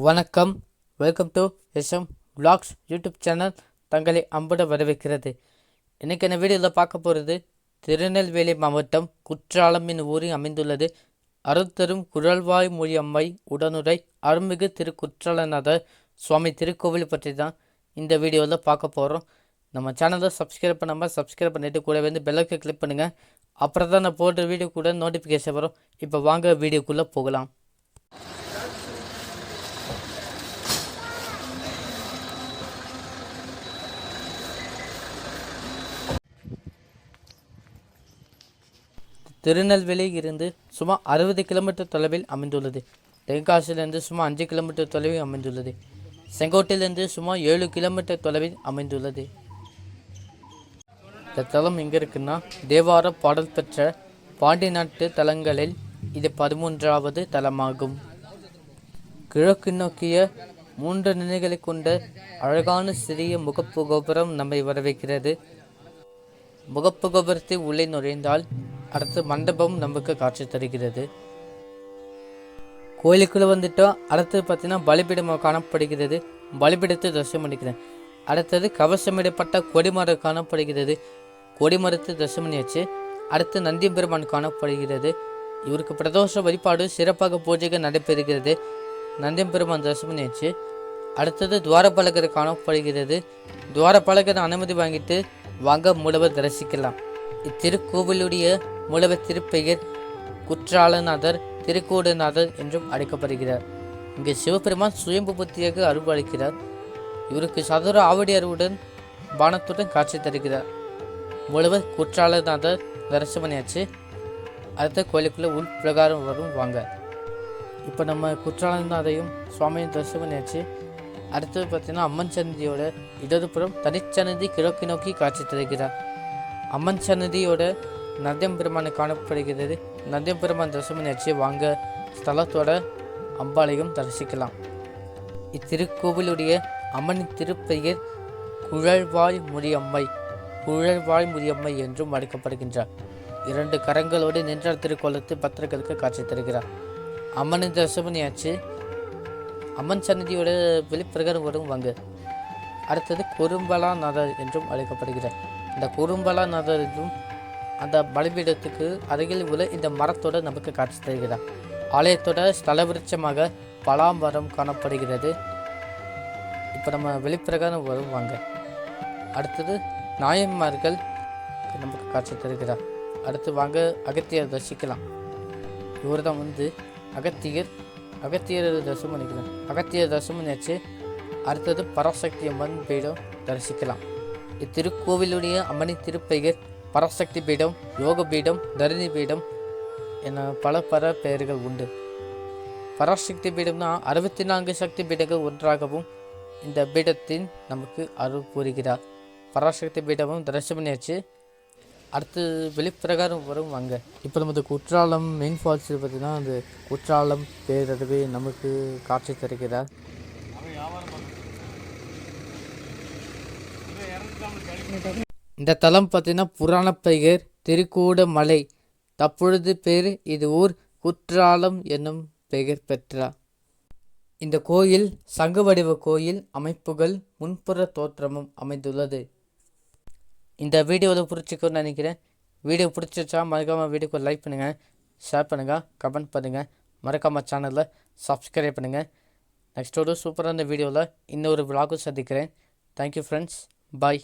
வணக்கம். Welcome to SM vlogs YouTube channel தங்களை அன்புடன் வரவேற்கிறது. இன்றைக்கி என்ன வீடியோவில் பார்க்க போகிறது, திருநெல்வேலி மாவட்டம் குற்றாலம் என்னும் ஊரில் அமைந்துள்ளது அருத்தரும் குழல்வாய் மொழியம்மை உடனுரை அருள்மிகு திரு குற்றாலநாதர் சுவாமி திருக்கோவில் பற்றி தான் இந்த வீடியோவில் பார்க்க போகிறோம். நம்ம சேனலை சப்ஸ்கிரைப் பண்ணாமல் சப்ஸ்கிரைப் பண்ணிவிட்டு கூட வந்து பெல்லைக்கை கிளிக் பண்ணுங்கள். அப்புறம் தான் நான் போடுற வீடியோ கூட நோட்டிஃபிகேஷன் வரும். இப்போ வாங்க வீடியோக்குள்ளே போகலாம். திருநெல்வேலியில் இருந்து சுமார் 60 கிலோமீட்டர் தொலைவில் அமைந்துள்ளது. தென்காசியிலிருந்து சுமார் 5 கிலோமீட்டர் தொலைவில் அமைந்துள்ளது. செங்கோட்டையிலிருந்து சுமார் 7 கிலோமீட்டர் தொலைவில் அமைந்துள்ளது. இந்த தலம் எங்கே இருக்குன்னா, தேவார பாடல் பெற்ற பாண்டி நாட்டு தலங்களில் இது 13வது தலமாகும். கிழக்கு நோக்கிய 3 நிலைகளை கொண்ட அழகான சிறிய முகப்பு கோபுரம் நம்மை வரவேற்கிறது. முகப்பு கோபுரத்தை உள்ளே நுழைந்தால் அடுத்து மண்டபம் நமக்கு காட்சி தருகிறது. கோயிலுக்குள்ளே வந்துட்டோம். அடுத்தது பார்த்தீங்கன்னா பலிபீடம் காணப்படுகிறது. பலிபீடத்தை தரிசனம் பண்ணிக்கிறேன். அடுத்தது கவசமிடப்பட்ட கொடிமரம் காணப்படுகிறது. கொடிமரத்தை தரிசனம் பண்ணியாச்சு. அடுத்து நந்தியம்பெருமான் காணப்படுகிறது. இவருக்கு பிரதோஷ வழிபாடு சிறப்பாக பூஜைகள் நடைபெறுகிறது. நந்தியம்பெருமான் தரிசனம் பண்ணியாச்சு. அடுத்தது துவாரபாலகர் காணப்படுகிறது. துவாரபாலகர் அனுமதி வாங்கிட்டு வாங்க மூலவர் தரிசிக்கலாம். இத்திருக்கோவிலுடைய மூலவர் திருப்பெயர் குற்றாலநாதர் திருக்கூடநாதர் என்றும் அழைக்கப்படுகிறார். இங்கு சிவபெருமான் சுயம்பு புத்தியாக அருள் அளிக்கிறார். இவருக்கு சதுர ஆவடி அருவுடன் பானத்துடன் காட்சி தருகிறார். மூலவர் குற்றாலநாதர் தரிசனமாச்சு. அடுத்த கோயிலுக்குள்ள உள் பிரகாரம் வரும் வாங்க. இப்போ நம்ம குற்றாலநாதையும் சுவாமியும் தரிசனமாச்சு. அடுத்தது பார்த்தீங்கன்னா அம்மன் சன்னதியோட இடதுபுறம் தனிச்சன்னதி கிழக்கு நோக்கி காட்சி தருகிறார். அம்மன் சன்னதியோட நந்தியம்பெருமான் காணப்படுகிறது. நந்தியம்பெருமான் தரிசனமாச்சு. வாங்க ஸ்தலத்தோட அம்பாளையும் தரிசிக்கலாம். இத்திருக்கோவிலுடைய அம்மனின் திருப்பெயர் குழல்வாய் மொழியம்மை, குழல்வாய் மொழியம்மை என்றும் அழைக்கப்படுகின்றார். 2 கரங்களோடு நின்ற திருக்கோலத்தை பக்தர்களுக்கு காட்சி தருகிறார். அம்மனின் தரிசனமாச்சு. அம்மன் சன்னதியோட வெளிப்பிரகாரம் வரும் வாங்க. அடுத்தது குறும்பலாநாதர் என்றும் அழைக்கப்படுகிறார். இந்த குறும்பலாநாதர் என்றும் அந்த பலிபீடத்துக்கு அருகில் உள்ள இந்த மரத்தோட நமக்கு காட்சி தருகிறார். ஆலயத்தோட ஸ்தல விருட்சமாக பலாமரம் காணப்படுகிறது. இப்போ நம்ம வெளிப்பிரகாரம் வரும் வாங்க. அடுத்தது நாயன்மார்கள் நமக்கு காட்சி தருகிறார். அடுத்து வாங்க அகத்தியர் தரிசிக்கலாம். இவர் தான் அகத்தியர் தரிசனம் பண்ணிக்கலாம். அகத்தியர் தரிசனம் பண்ணியாச்சு. அடுத்தது பராசக்தி அம்மன் பீடம் தரிசிக்கலாம். இத்திருக்கோவிலுடைய அம்மனின் திருப்பெயர் பராசக்தி பீடம், யோக பீடம், தரணி பீடம் என பல பெயர்கள் உண்டு. பராசக்தி பீடம்னா 64 சக்தி பீடங்கள் ஒன்றாகவும் இந்த பீடத்தின் நமக்கு அருள் புரிகிறார். பராசக்தி பீடமும் தரிசனம் பண்ணியாச்சு. அடுத்து வெளிப்பிரகாரம் வரும் வாங்க. இப்போ நமது குற்றாலம் மெயின் ஃபால்ஸ் பார்த்தீங்கன்னா அந்த குற்றாலம் பேரருவி நமக்கு காட்சி தருகிறார். இந்த தலம் பார்த்தீங்கன்னா புராண பெயர் திருக்கூடமலை, தற்பொழுது பேர் இது ஊர் குற்றாலம் என்னும் பெயர் பெற்றார். இந்த கோயில் சங்கு வடிவ கோயில் அமைப்புகள் முன்புற தோற்றமும் அமைந்துள்ளது. இந்த வீடியோவில் பிடிச்சிக்கணும்னு நினைக்கிறேன். வீடியோ பிடிச்சிச்சா மறக்காமல் வீடியோக்கு லைக் பண்ணுங்கள், ஷேர் பண்ணுங்கள், கமெண்ட் பண்ணுங்கள், மறக்காமல் சேனலில் சப்ஸ்கிரைப் பண்ணுங்கள். நெக்ஸ்ட் ஒரு சூப்பரான வீடியோவில் இன்னொரு விலாகும் சந்திக்கிறேன். Thank you friends. பாய்.